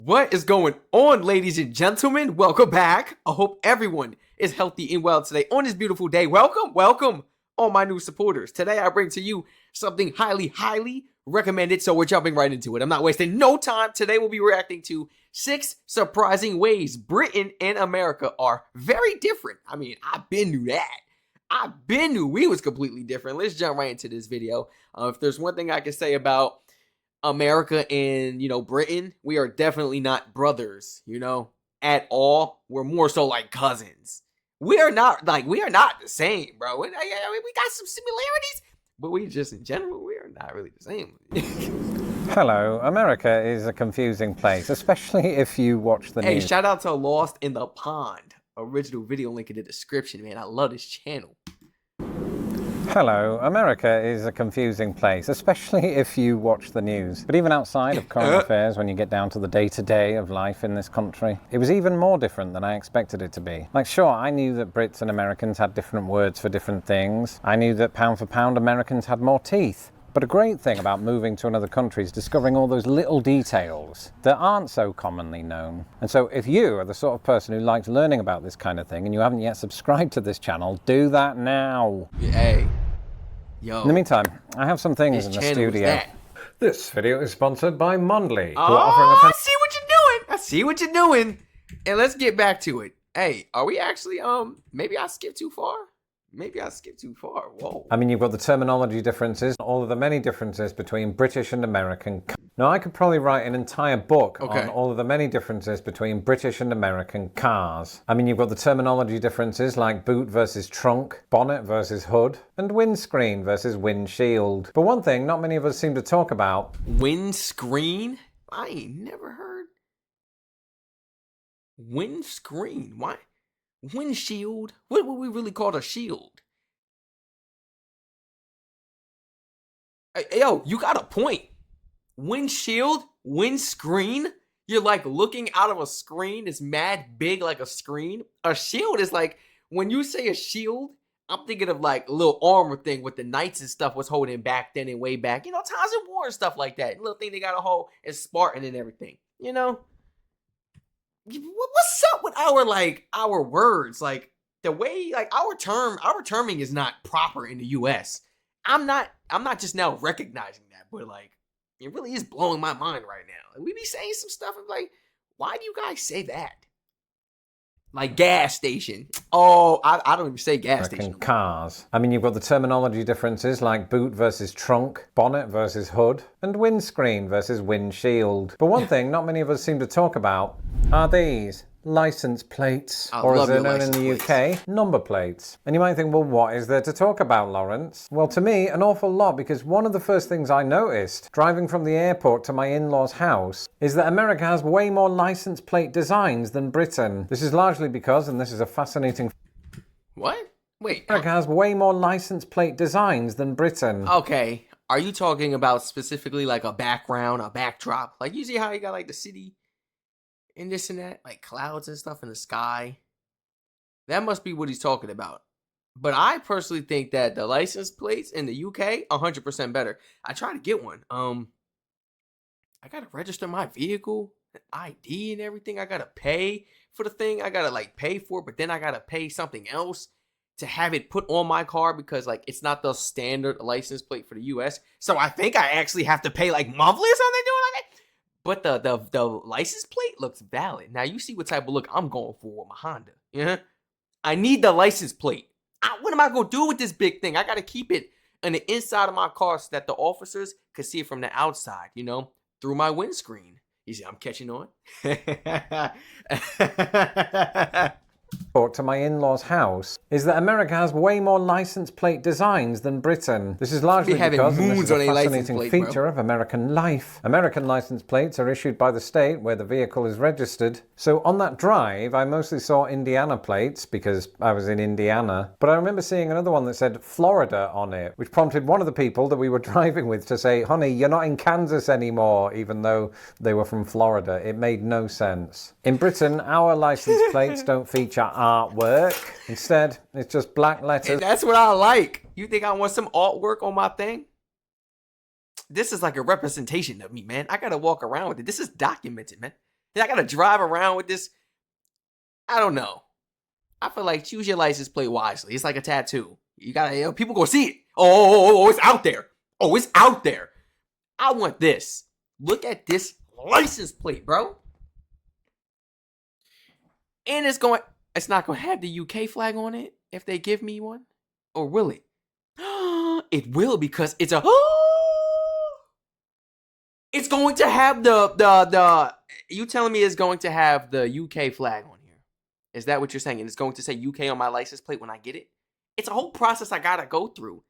What is going on, ladies and gentlemen? Welcome back. I hope everyone is healthy and well today on this beautiful day. Welcome, all my new supporters. Today, I bring to you something highly recommended, so we're jumping right into it. I'm not wasting no time. Today, we'll be reacting to 6 surprising ways Britain and America are very different. I mean, I've been knew that. I've been knew we was completely different. Let's jump right into this video. If there's one thing I can say about America and, Britain, we are definitely not brothers, at all. We're more so like cousins. We are not the same, bro. We got some similarities, but we just, in general, we are not really the same. Hello, America is a confusing place, especially if you watch the news. Hey, shout out to Lost in the Pond. Original video link in the description, man. I love this channel. Hello, America is a confusing place, especially if you watch the news. But even outside of current affairs, when you get down to the day-to-day of life in this country, it was even more different than I expected it to be. Like, sure, I knew that Brits and Americans had different words for different things. I knew that pound for pound Americans had more teeth. But a great thing about moving to another country is discovering all those little details that aren't so commonly known. And so if you are the sort of person who likes learning about this kind of thing and you haven't yet subscribed to this channel, do that now. Hey, yo. In the meantime, I have some things in the studio. This video is sponsored by Mondly. I see what you're doing. I see what you're doing. And let's get back to it. Hey, are we actually, maybe I skipped too far? Maybe I skipped too far. Whoa. I mean, you've got the terminology differences, all of the many differences between British and American. Now, I could probably write an entire book on all of the many differences between British and American cars. I mean, you've got the terminology differences like boot versus trunk, bonnet versus hood, and windscreen versus windshield. But one thing not many of us seem to talk about. Windscreen? I ain't never heard. Windscreen? Why? Windshield? What would we really call a shield? Hey, yo, you got a point. Windshield? Windscreen? You're like looking out of a screen. It's mad big like a screen. A shield is like, when you say a shield, I'm thinking of like a little armor thing with the knights and stuff was holding back then and way back. Times of war and stuff like that. Little thing they got to hold and Spartan and everything. What's up with our words? Like the way our terming is not proper in the US. I'm not just now recognizing that, but it really is blowing my mind right now. We be saying some stuff and why do you guys say that? Like gas station. Oh, I don't even say gas station. Cars. I mean, you've got the terminology differences like boot versus trunk, bonnet versus hood, and windscreen versus windshield. But one thing not many of us seem to talk about are these license plates, or as they're known in the UK, number plates. And you might think, well, what is there to talk about, Lawrence? Well, to me, an awful lot, because one of the first things I noticed driving from the airport to my in-laws' house is that America has way more license plate designs than Britain. This is largely because, and this is a fascinating... What? Wait. America has way more license plate designs than Britain. Okay. Are you talking about specifically like a background, a backdrop? Like you see how you got like the city and this and that, like clouds and stuff in the sky. That must be what he's talking about. But I personally think that the license plates in the UK 100% better. I tried to get one. I gotta register my vehicle, ID and everything. I gotta pay for the thing. I gotta pay for it, but then I gotta pay something else to have it put on my car because it's not the standard license plate for the US. So I think I actually have to pay monthly or something doing like that. But the license plate looks valid. Now you see what type of look I'm going for with my Honda. Yeah, I need the license plate. What am I gonna do with this big thing? I gotta keep it on the inside of my car so that the officers could see it from the outside. Through my windscreen. You see, I'm catching on. To my in-laws' house is that America has way more license plate designs than Britain. This is largely because this is a fascinating feature of American life. American license plates are issued by the state where the vehicle is registered. So on that drive, I mostly saw Indiana plates because I was in Indiana. But I remember seeing another one that said Florida on it, which prompted one of the people that we were driving with to say, honey, you're not in Kansas anymore, even though they were from Florida. It made no sense. In Britain, our license plates don't feature artwork. Instead, it's just black letters. And that's what I like. You think I want some artwork on my thing? This is like a representation of me, man. I gotta walk around with it. This is documented, man. Then I gotta drive around with this. I don't know. I feel like choose your license plate wisely. It's like a tattoo. You gotta, people gonna see it. Oh, it's out there. Oh, it's out there. I want this. Look at this license plate, bro. And it's not gonna have the UK flag on it if they give me one. Or will it? It will, because it's a it's going to have the you telling me it's going to have the UK flag on here. Is that what you're saying? And it's going to say UK on my license plate when I get it? It's a whole process I gotta go through.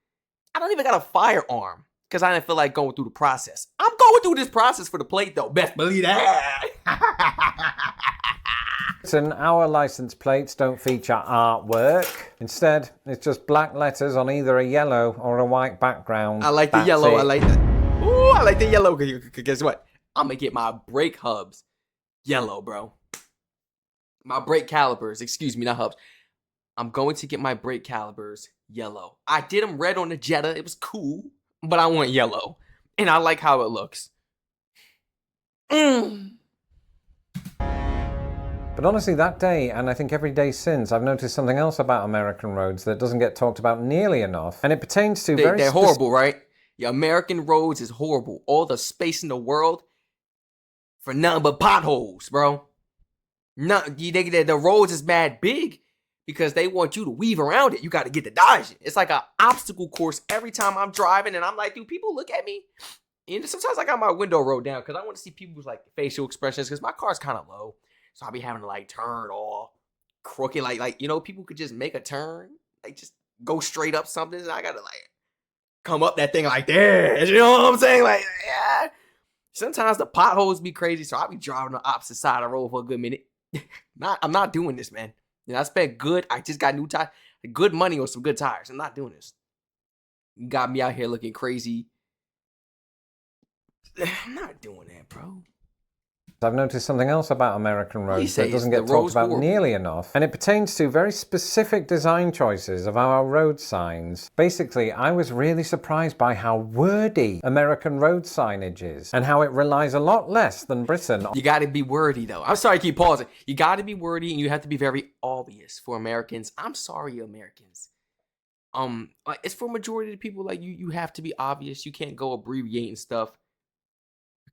I don't even got a firearm because I didn't feel like going through the process. I'm going through this process for the plate though. Best believe that. And our license plates don't feature artwork. Instead, it's just black letters on either a yellow or a white background. I like the yellow. I like that. Ooh, I like the yellow. Guess what? I'm gonna get my brake hubs yellow, bro. My brake calipers, excuse me, not hubs. I'm going to get my brake calipers yellow. I did them red on the Jetta. It was cool, but I want yellow. And I like how it looks. But honestly, that day, and I think every day since, I've noticed something else about American roads that doesn't get talked about nearly enough. And it pertains to they're horrible, right? The American roads is horrible. All the space in the world for nothing but potholes, bro. The roads is mad big because they want you to weave around it. You got to get to dodge it. It's like an obstacle course every time I'm driving, and I'm like, do people look at me? And sometimes I got my window rolled down because I want to see people's like facial expressions because my car's kind of low. So I'll be having to like turn all crooked. Like, people could just make a turn. Like just go straight up something. And I got to like come up that thing like this. You know what I'm saying? Like, yeah. Sometimes the potholes be crazy. So I'll be driving the opposite side of the road for a good minute. I'm not doing this, man. I spent I just got new tires, good money on some good tires. I'm not doing this. You got me out here looking crazy. I'm not doing that, bro. I've noticed something else about American roads that doesn't get talked about nearly enough, and it pertains to very specific design choices of our road signs. Basically, I was really surprised by how wordy American road signage is, and how it relies a lot less than Britain. You gotta be wordy, though. I'm sorry, I keep pausing. You gotta be wordy, and you have to be very obvious for Americans. I'm sorry, Americans. It's for majority of the people, like, you have to be obvious. You can't go abbreviating stuff.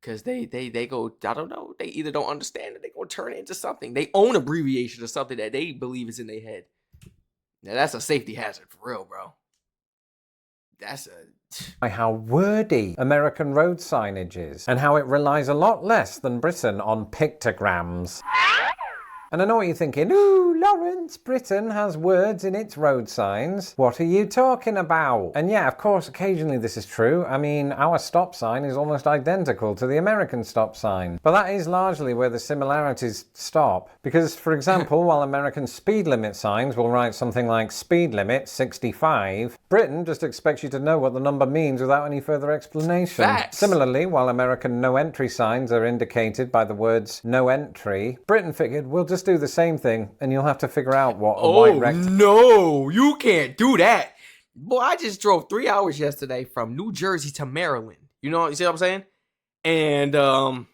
Because they go, I don't know, they either don't understand it, they go turn it into something. They own abbreviation or something that they believe is in their head. Now that's a safety hazard for real, bro. By how wordy American road signage is, and how it relies a lot less than Britain on pictograms. And I know what you're thinking, ooh, Lawrence, Britain has words in its road signs. What are you talking about? And yeah, of course, occasionally this is true. I mean, our stop sign is almost identical to the American stop sign. But that is largely where the similarities stop. Because, for example, while American speed limit signs will write something like speed limit 65, Britain just expects you to know what the number means without any further explanation. Facts. Similarly, while American no entry signs are indicated by the words no entry, Britain figured we'll just do the same thing, and you'll have to figure out what a white rectangle. No, you can't do that. Boy, I just drove 3 hours yesterday from New Jersey to Maryland. You see what I'm saying? And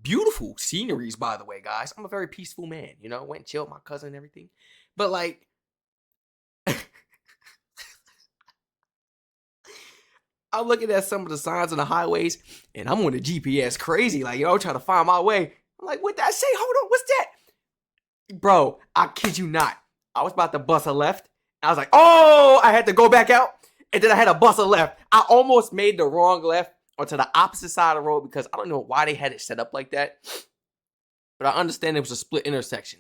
beautiful sceneries, by the way, guys. I'm a very peaceful man. Went and chilled with my cousin and everything. But like, I'm looking at some of the signs on the highways, and I'm on the GPS crazy, like, trying to find my way. I'm like, what did I say? Hold on, what's that? Bro, I kid you not. I was about to bust a left. I was like, oh, I had to go back out. And then I had to bust a left. I almost made the wrong left onto the opposite side of the road because I don't know why they had it set up like that. But I understand it was a split intersection,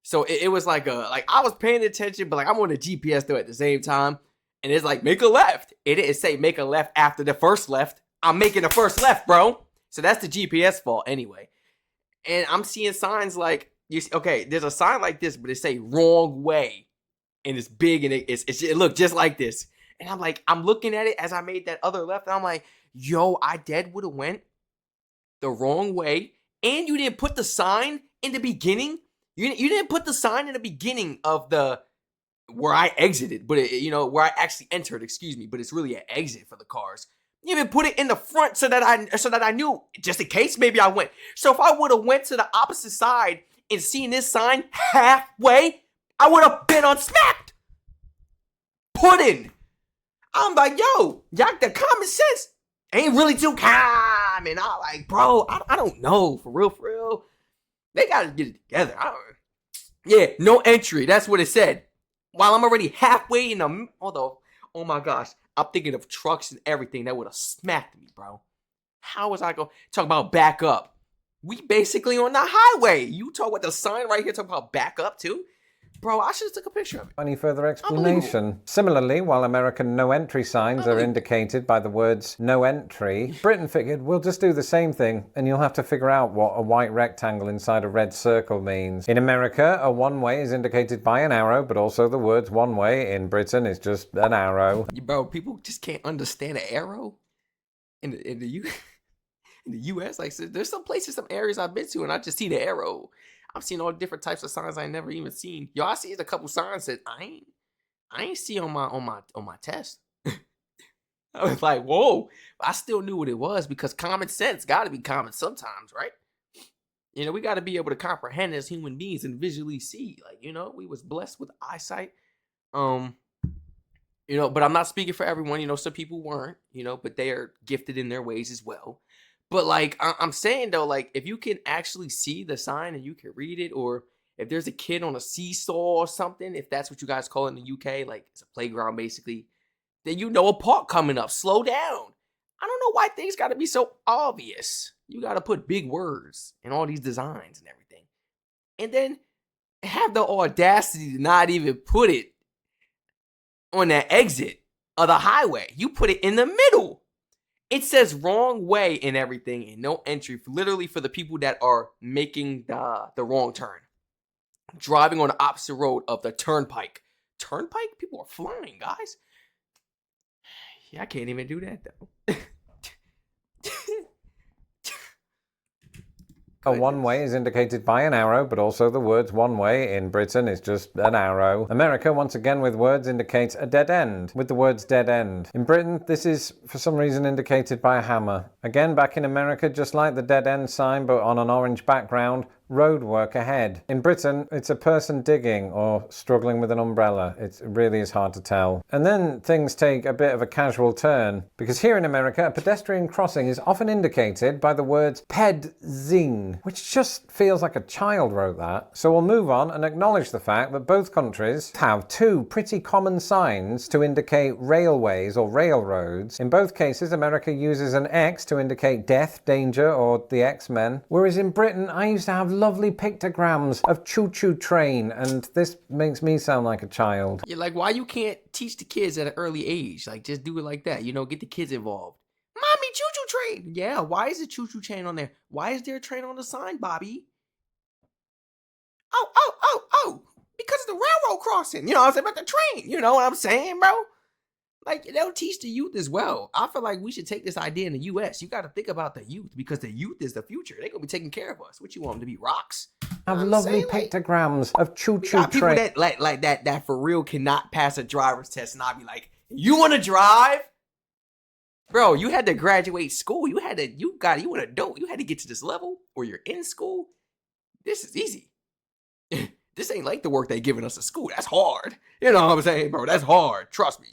So it was like I was paying attention, but like I'm on the GPS though at the same time. And it's like, make a left. It didn't say make a left after the first left. I'm making the first left, bro. So that's the GPS fault anyway. And I'm seeing signs like, there's a sign like this, but it say wrong way. And it's big and it looked just like this. And I'm like, I'm looking at it as I made that other left. And I'm like, yo, I dead would have went the wrong way. And you didn't put the sign in the beginning. You didn't put the sign in the beginning of where I exited, but where I actually entered, excuse me. But it's really an exit for the cars. You even put it in the front so that I knew, just in case maybe I went. So if I would have went to the opposite side and seen this sign halfway, I would have been unsmacked. Pudding. I'm like, yo, y'all, the common sense ain't really too common. I'm like, bro, I don't know. For real. They got to get it together. Yeah, no entry. That's what it said. While I'm already halfway in the, although, oh my gosh, I'm thinking of trucks and everything that would have smacked me, bro. How was I going to talk about back up? We basically on the highway. You talk about the sign right here, talk about back up too. Bro, I should have took a picture of it. Any further explanation? Similarly, while American no entry signs are indicated by the words no entry, Britain figured we'll just do the same thing and you'll have to figure out what a white rectangle inside a red circle means. In America, a one-way is indicated by an arrow, but also the words one way. In Britain, it's just an arrow. Bro, people just can't understand an arrow in the U.S. Like, there's some places, some areas I've been to, and I just see the arrow. I've seen all different types of signs I never even seen. Yo, I see a couple signs that I ain't see on my test. I was like, whoa. I still knew what it was because common sense got to be common sometimes, right? You know, we got to be able to comprehend as human beings and visually see. Like, you know, we was blessed with eyesight. You know, but I'm not speaking for everyone. You know, some people weren't, you know, but they are gifted in their ways as well. But like I'm saying though, like if you can actually see the sign and you can read it, or if there's a kid on a seesaw or something, if that's what you guys call it in the UK, like it's a playground basically, then you know a park coming up. Slow down. I don't know why things got to be so obvious. You got to put big words in all these designs and everything, and then have the audacity to not even put it on that exit of the highway. You put it in the middle. It says wrong way and everything and no entry, literally for the people that are making the wrong turn. Driving on the opposite road of the turnpike. Turnpike? People are flying, guys. Yeah, I can't even do that, though. A one-way is indicated by an arrow, but also the words one way. In Britain, it's just an arrow. America, once again with words, indicates a dead end, with the words dead end. In Britain, this is, for some reason, indicated by a hammer. Again, back in America, just like the dead end sign, but on an orange background, road work ahead. In Britain, it's a person digging or struggling with an umbrella. It really is hard to tell. And then things take a bit of a casual turn, because here in America, a pedestrian crossing is often indicated by the words ped-zing, which just feels like a child wrote that. So we'll move on and acknowledge the fact that both countries have two pretty common signs to indicate railways or railroads. In both cases, America uses an X to indicate death, danger, or the X-Men, whereas in Britain, I used to have lovely pictograms of choo-choo train, and this makes me sound like a child. Yeah, like why you can't teach the kids at an early age? Like just do it like that, you know, get the kids involved. Mommy, choo-choo train. Yeah, why is the choo-choo train on there? Why is there a train on the sign, Bobby? Oh, because of the railroad crossing. You know what I'm saying? About the train. You know what I'm saying, bro? Like, they'll teach the youth as well. I feel like we should take this idea in the U.S. You got to think about the youth because the youth is the future. They're going to be taking care of us. What you want them to be, rocks? Have lovely pictograms of choo-choo train. People that like that for real cannot pass a driver's test and I'll be like, you want to drive? Bro, you had to graduate school. You an adult. You had to get to this level or you're in school. This is easy. This ain't like the work they giving us at school. That's hard. You know what I'm saying, bro? That's hard. Trust me.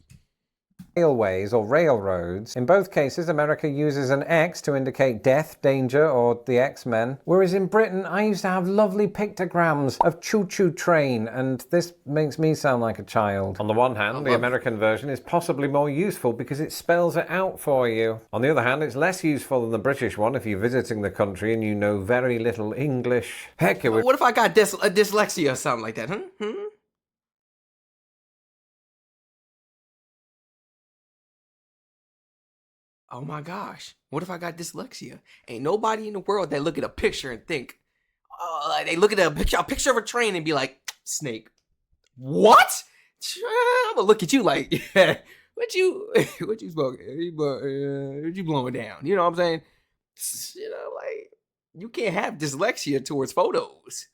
Railways or railroads. In both cases, America uses an X to indicate death, danger, or the X-Men, whereas in Britain, I used to have lovely pictograms of choo-choo train, and this makes me sound like a child. On the one hand, the American version is possibly more useful because it spells it out for you. On the other hand, it's less useful than the British one if you're visiting the country and you know very little English. Heck, it would... What if I got dyslexia or something like that, Oh my gosh, what if I got dyslexia? Ain't nobody in the world that look at a picture and think, like they look at a picture of a train and be like, snake. What? I'm gonna look at you like, what you smoking? What you blowing down? You know what I'm saying? You know, like, you can't have dyslexia towards photos.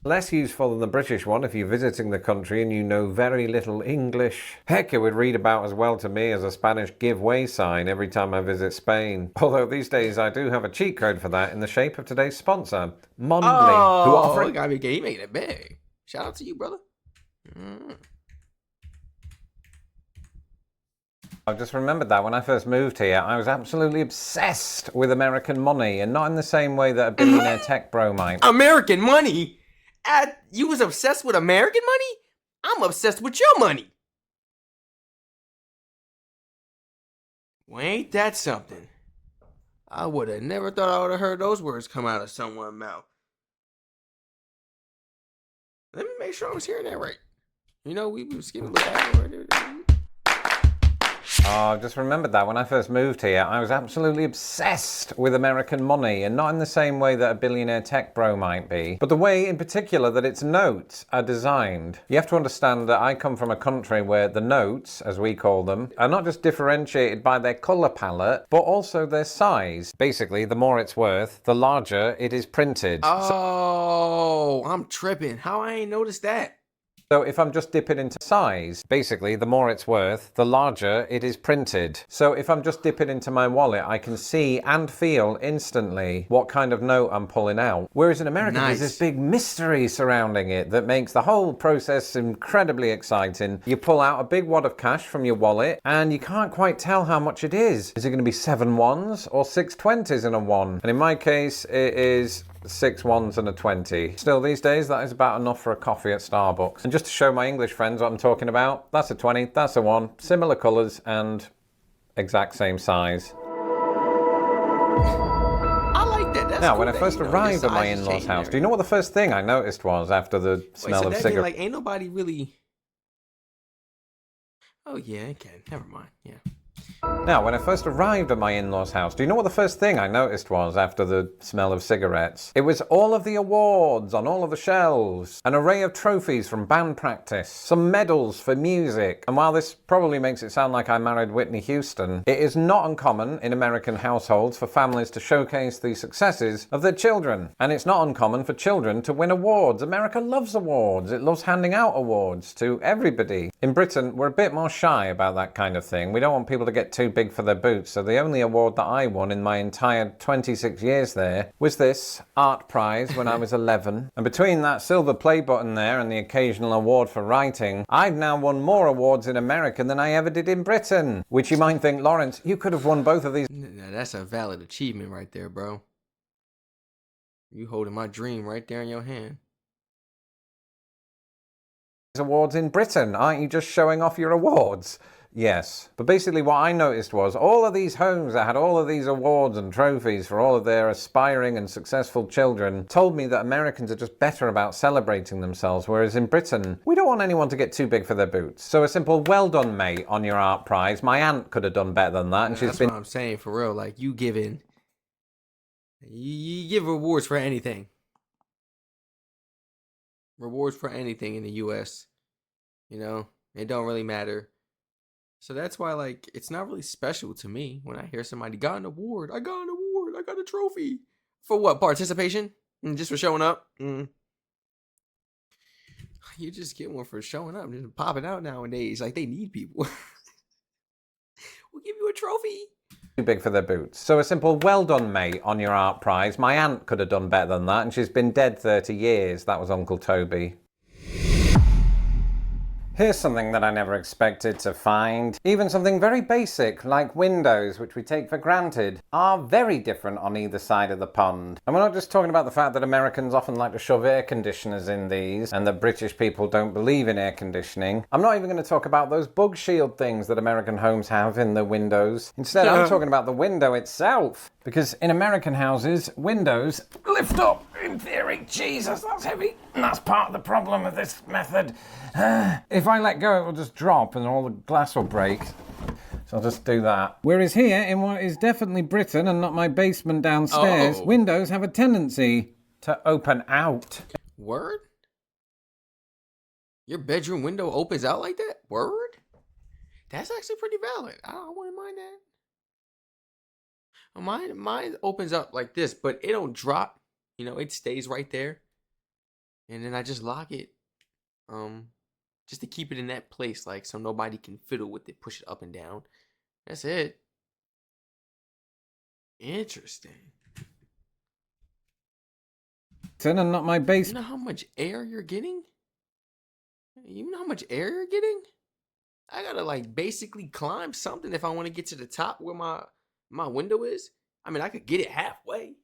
Less useful than the British one if you're visiting the country and you know very little English. Heck, it would read about as well to me as a Spanish give way sign every time I visit Spain. Although these days I do have a cheat code for that in the shape of today's sponsor, Mondly, who offer it. He made it big. Shout out to you, brother. I've just remembered that when I first moved here, I was absolutely obsessed with American money, and not in the same way that a billionaire tech bro might. American money? You was obsessed with American money? I'm obsessed with your money. Well, ain't that something? I would have never thought I would have heard those words come out of someone's mouth. Let me make sure I was hearing that right. You know, we was giving a little bit. Oh, I just remembered that when I first moved here, I was absolutely obsessed with American money, and not in the same way that a billionaire tech bro might be, but the way in particular that its notes are designed. You have to understand that I come from a country where the notes, as we call them, are not just differentiated by their colour palette, but also their size. Basically, the more it's worth, the larger it is printed. Oh, I'm tripping. How I ain't noticed that? So if I'm just dipping into size, basically the more it's worth, the larger it is printed. So if I'm just dipping into my wallet, I can see and feel instantly what kind of note I'm pulling out. Whereas in America, there's this big mystery surrounding it that makes the whole process incredibly exciting. You pull out a big wad of cash from your wallet and you can't quite tell how much it is. Is it going to be 7 ones or 6 20s in a one? And in my case, it is 6 ones and a 20. Still, these days, that is about enough for a coffee at Starbucks. And just to show my English friends what I'm talking about, that's a 20, that's a 1, similar colours and exact same size. I like that. That's now, cool when I first arrived at my in-laws' house, do you know what the first thing I noticed was after the smell of cigarettes? Like, ain't nobody really... Oh, yeah, okay. Never mind. Yeah. Now, when I first arrived at my in-laws' house, do you know what the first thing I noticed was after the smell of cigarettes? It was all of the awards on all of the shelves, an array of trophies from band practice, some medals for music. And while this probably makes it sound like I married Whitney Houston, it is not uncommon in American households for families to showcase the successes of their children. And it's not uncommon for children to win awards. America loves awards. It loves handing out awards to everybody. In Britain, we're a bit more shy about that kind of thing. We don't want people to get too big for their boots, so the only award that I won in my entire 26 years there was this art prize when I was 11. And between that silver play button there and the occasional award for writing, I've now won more awards in America than I ever did in Britain. Which you might think, Lawrence, you could have won both of these. Now, that's a valid achievement right there, bro. You holding my dream right there in your hand. Awards in Britain. Aren't you just showing off your awards? Yes. But basically what I noticed was all of these homes that had all of these awards and trophies for all of their aspiring and successful children told me that Americans are just better about celebrating themselves, whereas in Britain, we don't want anyone to get too big for their boots. So a simple well done, mate, on your art prize. My aunt could have done better than that. And that's what I'm saying, for real. Like, you give rewards for anything. Rewards for anything in the U.S. You know, it don't really matter. So that's why, like, it's not really special to me when I hear somebody got an award. I got an award. I got a trophy. For what? Participation? Just for showing up? You just get one for showing up. Just popping out nowadays. Like, they need people. We'll give you a trophy. Too big for their boots. So a simple well done, mate, on your art prize. My aunt could have done better than that, and she's been dead 30 years. That was Uncle Toby. Here's something that I never expected to find. Even something very basic, like windows, which we take for granted, are very different on either side of the pond. And we're not just talking about the fact that Americans often like to shove air conditioners in these, and that British people don't believe in air conditioning. I'm not even going to talk about those bug shield things that American homes have in the windows. Instead, I'm talking about the window itself. Because in American houses, windows lift up, in theory. Jesus, that's heavy. And that's part of the problem of this method. If I let go, it will just drop and all the glass will break. So I'll just do that. Whereas here, in what is definitely Britain and not my basement downstairs, windows have a tendency to open out. Word? Your bedroom window opens out like that? Word? That's actually pretty valid. I wouldn't mind that. Mine opens up like this, but it don't drop. You know, it stays right there. And then I just lock it. Just to keep it in that place, like, so nobody can fiddle with it, push it up and down. That's it. Interesting. And not my base. You know how much air you're getting? You know how much air you're getting? I gotta like basically climb something if I want to get to the top where my window is. I mean, I could get it halfway.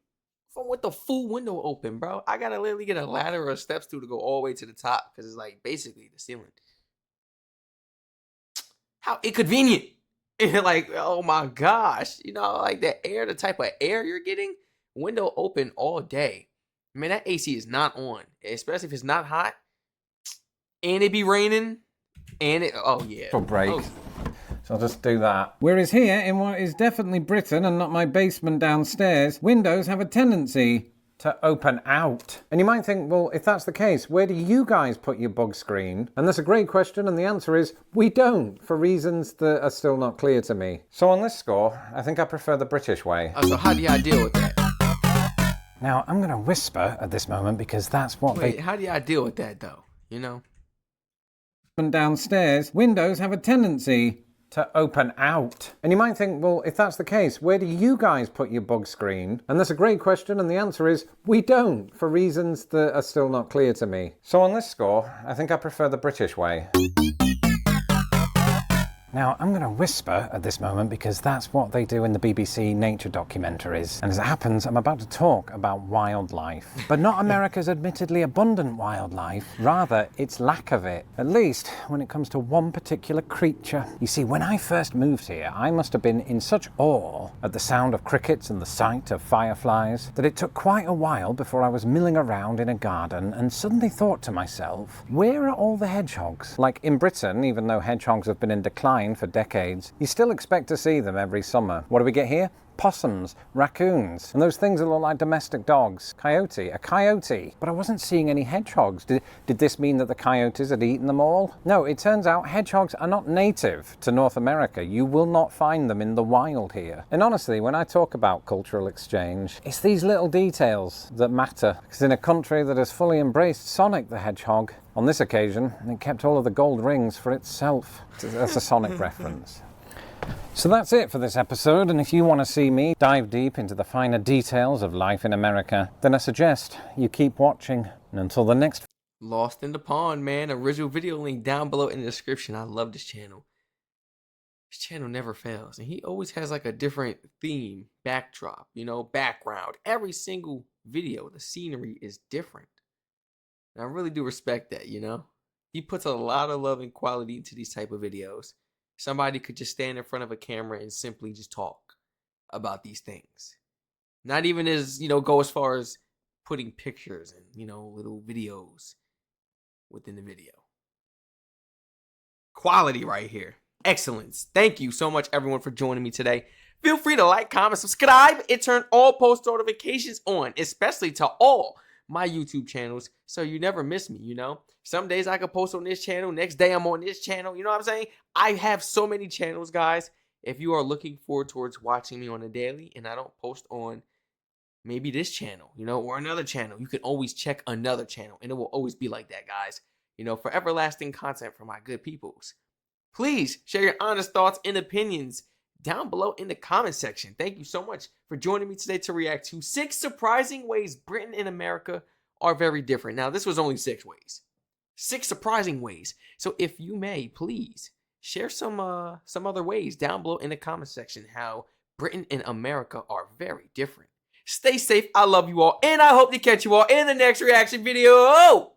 If I want the full window open, bro, I gotta literally get a ladder or a step stool to go all the way to the top because it's like basically the ceiling. How inconvenient. And like, oh my gosh, you know, like the air, the type of air you're getting, window open all day. Man, that AC is not on, especially if it's not hot and it be raining and it, oh yeah. For break. Oh. So I'll just do that. Whereas here, in what is definitely Britain and not my basement downstairs, windows have a tendency to open out. And you might think, well, if that's the case, where do you guys put your bug screen? And that's a great question, and the answer is we don't, for reasons that are still not clear to me. So on this score, I think I prefer the British way. So how do y'all deal with that? Now, I'm going to whisper at this moment because that's what how do y'all deal with that, though? You know? And downstairs, windows have a tendency to open out. And you might think, well, if that's the case, where do you guys put your bug screen? And that's a great question, and the answer is we don't, for reasons that are still not clear to me. So on this score, I think I prefer the British way. Now, I'm going to whisper at this moment because that's what they do in the BBC nature documentaries. And as it happens, I'm about to talk about wildlife. But not America's admittedly abundant wildlife, rather its lack of it. At least when it comes to one particular creature. You see, when I first moved here, I must have been in such awe at the sound of crickets and the sight of fireflies that it took quite a while before I was milling around in a garden and suddenly thought to myself, where are all the hedgehogs? Like in Britain, even though hedgehogs have been in decline for decades, you still expect to see them every summer. What do we get here? Possums, raccoons, and those things that look like domestic dogs. A coyote. But I wasn't seeing any hedgehogs. Did this mean that the coyotes had eaten them all? No, it turns out hedgehogs are not native to North America. You will not find them in the wild here. And honestly, when I talk about cultural exchange, it's these little details that matter. Because in a country that has fully embraced Sonic the Hedgehog, on this occasion, it kept all of the gold rings for itself. That's a Sonic reference. So that's it for this episode, and if you want to see me dive deep into the finer details of life in America, then I suggest you keep watching. And until the next... Lost in the Pond, man. Original video link down below in the description. I love this channel. This channel never fails, and he always has like a different theme, backdrop, you know, background. Every single video, the scenery is different. And I really do respect that, you know. He puts a lot of love and quality into these type of videos. Somebody could just stand in front of a camera and simply just talk about these things. Not even as, you know, go as far as putting pictures and, you know, little videos within the video. Quality right here. Excellence. Thank you so much, everyone, for joining me today. Feel free to like, comment, subscribe, and turn all post notifications on, especially to all my YouTube channels, so you never miss me, you know. Some days I could post on this channel, next day I'm on this channel, you know what I'm saying? I have so many channels, guys. If you are looking forward towards watching me on a daily and I don't post on maybe this channel, you know, or another channel, you can always check another channel, and it will always be like that, guys. You know, for everlasting content for my good peoples. Please share your honest thoughts and opinions down below in the comment section. Thank you so much for joining me today to react to 6 surprising ways Britain and America are very different. Now, this was only 6 ways. 6 surprising ways. So if you may, please share some other ways down below in the comment section how Britain and America are very different. Stay safe. I love you all, and I hope to catch you all in the next reaction video.